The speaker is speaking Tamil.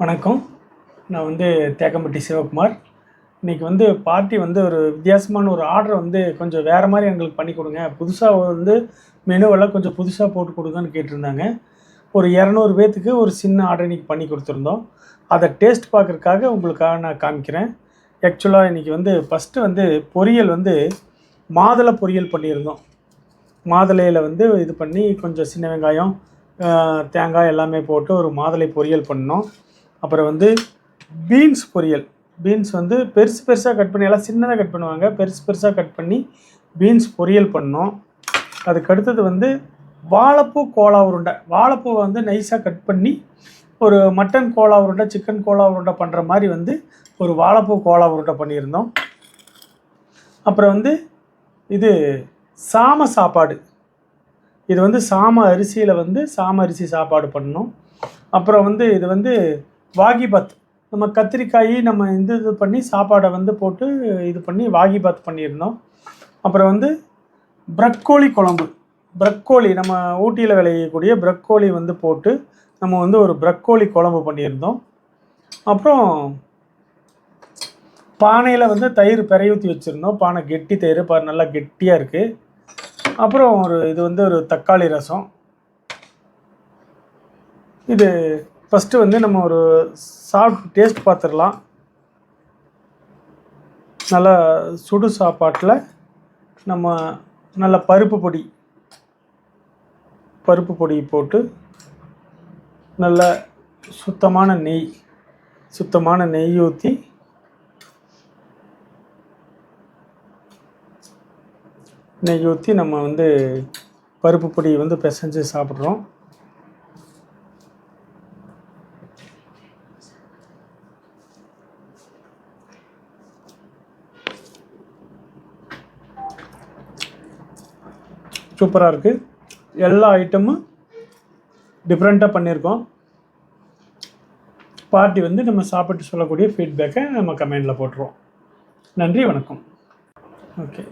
வணக்கம். நான் தேக்கம்பட்டி சிவகுமார். இன்றைக்கி பார்ட்டி ஒரு வித்தியாசமான ஒரு ஆர்டர் கொஞ்சம் வேறு மாதிரி எங்களுக்கு பண்ணி கொடுங்க, புதுசாக மெனுவெல்லாம் கொஞ்சம் புதுசாக போட்டு கொடுங்கன்னு கேட்டிருந்தாங்க. ஒரு 200 பேர்த்துக்கு ஒரு சின்ன ஆர்டர் இன்றைக்கி பண்ணி கொடுத்துருந்தோம். அதை டேஸ்ட் பார்க்குறதுக்காக உங்களுக்காக நான் காமிக்கிறேன். ஆக்சுவலாக இன்றைக்கி ஃபஸ்ட்டு பொரியல் மாதுளை பொரியல் பண்ணியிருந்தோம். மாதுளையில் இது பண்ணி கொஞ்சம் சின்ன வெங்காயம், தேங்காய் எல்லாமே போட்டு ஒரு மாதுளை பொரியல் பண்ணோம். அப்புறம் பீன்ஸ் பொரியல். பீன்ஸ் பெருசு பெருசாக கட் பண்ணி, எல்லாம் சின்னதாக கட் பண்ணுவாங்க, பெருசு பெருசாக கட் பண்ணி பீன்ஸ் பொரியல் பண்ணோம். அதுக்கு அடுத்தது வாழைப்பூ கோலா உருண்டை. வாழைப்பூவை நைஸாக கட் பண்ணி ஒரு மட்டன் கோலா உருண்டை, சிக்கன் கோலா உருண்டை பண்ணுற மாதிரி ஒரு வாழைப்பூ கோலா உருண்டை பண்ணியிருந்தோம். அப்புறம் இது சாம சாப்பாடு. இது சாம அரிசியில் சாம அரிசி சாப்பாடு பண்ணோம். அப்புறம் இது வாகிபாத். நம்ம கத்திரிக்காய் நம்ம இது பண்ணி சாப்பாடை போட்டு இது பண்ணி வாகிபாத் பண்ணியிருந்தோம். அப்புறம் ப்ரக்கோலி குழம்பு. ப்ரக்கோலி நம்ம ஊட்டியில் விளையக்கூடிய ப்ரக்கோலி போட்டு நம்ம ஒரு ப்ரக்கோலி குழம்பு பண்ணியிருந்தோம். அப்புறம் பானையில் தயிர் பெறையூற்றி வச்சுருந்தோம். பானை கெட்டி தயிர் நல்லா கெட்டியாக இருக்குது. அப்புறம் இது ஒரு தக்காளி ரசம். இது ஃபஸ்ட்டு நம்ம ஒரு சாப்பிட்டு டேஸ்ட் பார்த்துடலாம். நல்லா சுடு சாப்பாட்டில் நம்ம நல்ல பருப்பு பொடி போட்டு நல்ல சுத்தமான நெய் ஊற்றி நம்ம பருப்பு பொடி பிசைஞ்சு சாப்பிட்றோம். சூப்பராக இருக்குது. எல்லா ஐட்டமும் டிஃப்ரெண்ட்டாக பண்ணியிருக்கோம். பார்ட்டி நம்ம சாப்பிட்டு சொல்லக்கூடிய ஃபீட்பேக்கை நம்ம கமெண்டில் போட்டுருவோம். நன்றி, வணக்கம். ஓகே.